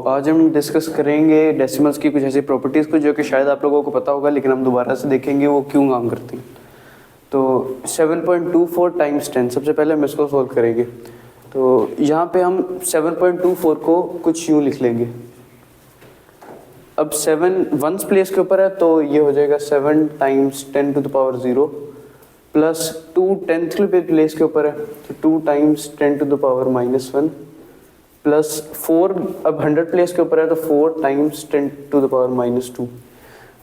आज हम डिस्कस करेंगे डेसिमल्स की कुछ ऐसी प्रॉपर्टीज़ को जो कि शायद आप लोगों को पता होगा, लेकिन हम दोबारा से देखेंगे वो क्यों काम करती हैं। तो 7.24 टाइम्स 10, सबसे पहले हम इसको सॉल्व करेंगे। तो यहाँ पे हम 7.24 को कुछ यूँ लिख लेंगे। अब 7 वंस प्लेस के ऊपर है तो ये हो जाएगा 7 times 10 to the power 0 plus 2 10th place के ऊपर है तो 2 times 10 to the power -1 plus 4 अब 100 प्लेस के ऊपर है तो 4 टाइम्स 10 टू द पावर -2।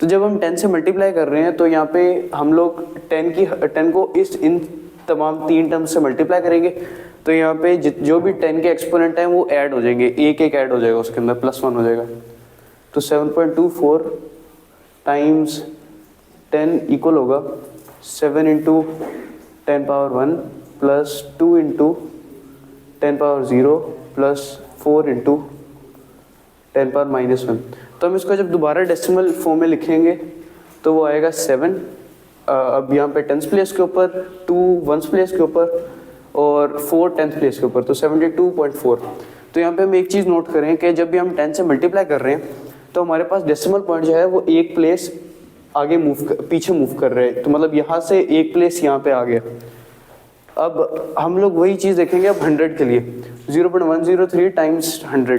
तो जब हम 10 से मल्टीप्लाई कर रहे हैं तो यहाँ पे हम लोग 10 को इन तमाम 3 टर्म्स से मल्टीप्लाई करेंगे। तो यहाँ पे जो भी 10 के एक्सपोनेंट हैं वो ऐड हो जाएंगे, एक ऐड हो जाएगा, उसके अंदर +1 हो जाएगा। तो 7.24 टाइम्स 10 इक्वल होगा 7 into 10 power 1 plus 2 into 10 power 0 plus 4 into 10 power -1। तो हम इसको जब दोबारा डेसिमल फॉर्म में लिखेंगे तो वो आएगा 7। अब यहाँ पे 10th प्लेस के ऊपर, 2 1st प्लेस के ऊपर और 4 10th प्लेस के ऊपर, तो 72.4। तो यहाँ पे हम एक चीज़ नोट करें कि जब भी हम 10 से मल्टीप्लाई कर रहे हैं तो हमारे पास डेसिमल पॉइंट जो है वो एक प्लेस आगे पीछे मूव कर रहे हैं। तो मतलब यहाँ से एक प्लेस यहाँ पे आ गया। अब हम लोग वही चीज़ देखेंगे अब 100 के लिए। 0.103 टाइम्स 100,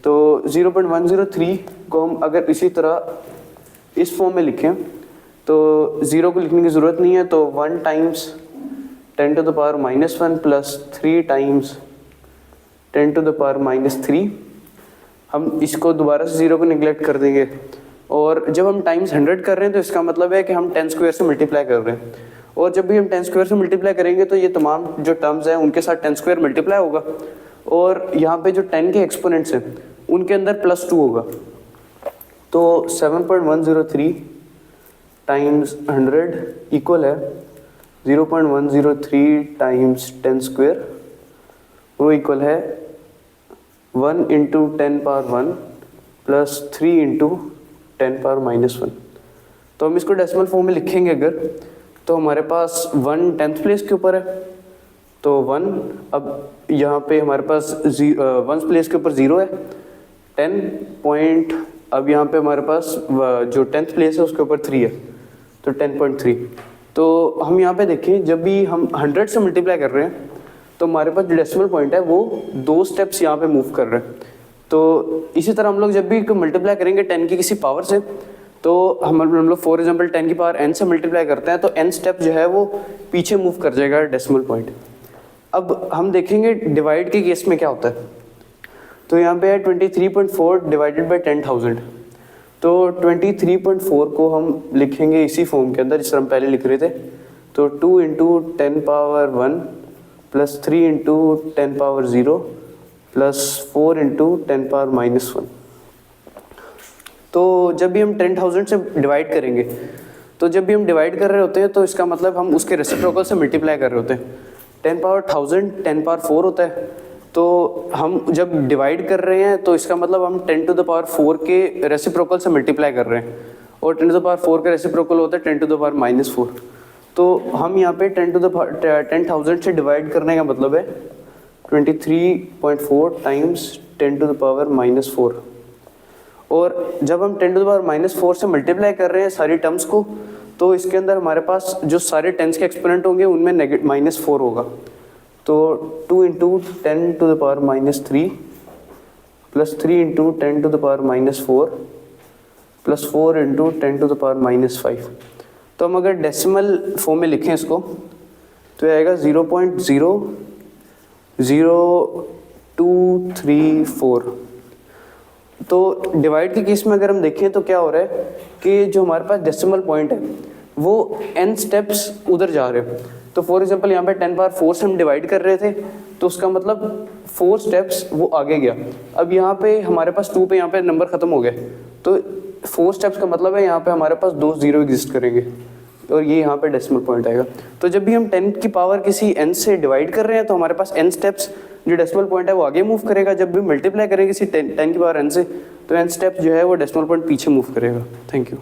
तो 0.103 को हम अगर इसी तरह इस फॉर्म में लिखें तो 0 को लिखने की ज़रूरत नहीं है, तो 1 times 10 to the power -1 plus 3 times 10 to the power -3। हम इसको दोबारा से 0 को निगलेक्ट कर देंगे। और जब हम टाइम्स 100 कर रहे हैं तो इसका मतलब है कि हम 10 स्क्वायर से मल्टीप्लाई कर रहे हैं। और जब भी हम 10 स्क्वायर से मल्टीप्लाई करेंगे तो ये तमाम जो टर्म्स हैं उनके साथ 10 स्क्वायर मल्टीप्लाई होगा और यहाँ पे जो 10 के एक्सपोनेंट्स हैं उनके अंदर +2 होगा। तो 7.103 टाइम्स 100 इक्वल है 0.103 टाइम्स 10 स्क्वायर, वो इक्वल है 1 into 10 power 1 plus 3 into 10 power -1। तो हम इसको डेसिमल फॉर्म में लिखेंगे अगर, तो हमारे पास 1 10th प्लेस के ऊपर है तो 1, अब यहाँ पे हमारे पास 1st प्लेस के ऊपर 0 है 10 पॉइंट, अब यहाँ पे हमारे पास जो 10th प्लेस है उसके ऊपर 3 है तो 10.3। तो हम यहाँ पे देखें जब भी हम 100 से मल्टीप्लाई कर रहे हैं तो हमारे पास जो डेसिमल पॉइंट है वो 2 स्टेप्स यहाँ पे मूव कर रहे हैं। तो इसी तरह हम लोग जब भी मल्टीप्लाई करेंगे 10 की किसी पावर से तो हम लोग फॉर एग्जांपल 10 की पावर n से मल्टीप्लाई करते हैं तो n स्टेप जो है वो पीछे मूव कर जाएगा डेसिमल पॉइंट। अब हम देखेंगे डिवाइड के केस में क्या होता है। तो यहाँ पे है 23.4 डिवाइडेड बाई 10,000। तो 23.4 को हम लिखेंगे इसी फॉर्म के अंदर जिस तरह हम पहले लिख रहे थे। तो 2 into 10 power 1 plus 3 into 10 power 0 plus 4 into 10 power -1। तो जब भी हम 10,000 से डिवाइड करेंगे तो जब भी हम डिवाइड कर रहे होते हैं तो इसका मतलब हम उसके रेसिप्रोकल से मल्टीप्लाई कर रहे होते हैं। 10 पावर 1000 10 पावर 4 होता है, तो हम जब डिवाइड कर रहे हैं तो इसका मतलब हम 10 टू द पावर 4 के रेसिप्रोकल से मल्टीप्लाई कर रहे हैं और 10 टू द पावर 4 का रेसिप्रोकल होता है 10 टू द पावर -4। तो हम यहाँ पे 10,000 से डिवाइड करने का मतलब है 23.4 टाइम्स 10 टू द पावर -4। और जब हम 10 टू द पावर -4 से मल्टीप्लाई कर रहे हैं सारी टर्म्स को तो इसके अंदर हमारे पास जो सारे 10s के एक्सपोनेंट होंगे उनमें -4 होगा। तो 2 into 10 to the power -3 plus 3 into 10 to the power -4 plus 4 into 10 to the power -5। तो हम अगर डेसिमल फॉर्म में लिखें इसको तो आएगा 0.00234। तो डिवाइड के केस में अगर हम देखें तो क्या हो रहा है कि जो हमारे पास डेसिमल पॉइंट है वो n स्टेप्स उधर जा रहे हैं। तो फॉर एग्जांपल यहाँ पे 10 पावर 4 से हम डिवाइड कर रहे थे तो उसका मतलब 4 स्टेप्स वो आगे गया। अब यहाँ पे हमारे पास 2 पे यहाँ पे नंबर ख़त्म हो गए तो 4 स्टेप्स का मतलब है यहाँ पे हमारे पास 2 0 एग्जिस्ट करेंगे और ये यहाँ पे डेसिमल पॉइंट आएगा। तो जब भी हम 10 की पावर किसी n से डिवाइड कर रहे हैं तो हमारे पास n स्टेप्स जो डेसिमल पॉइंट है वो आगे मूव करेगा। जब भी मल्टीप्लाई करेंगे किसी 10 की पावर n से तो n स्टेप जो है वो डेसिमल पॉइंट पीछे मूव करेगा। Thank you.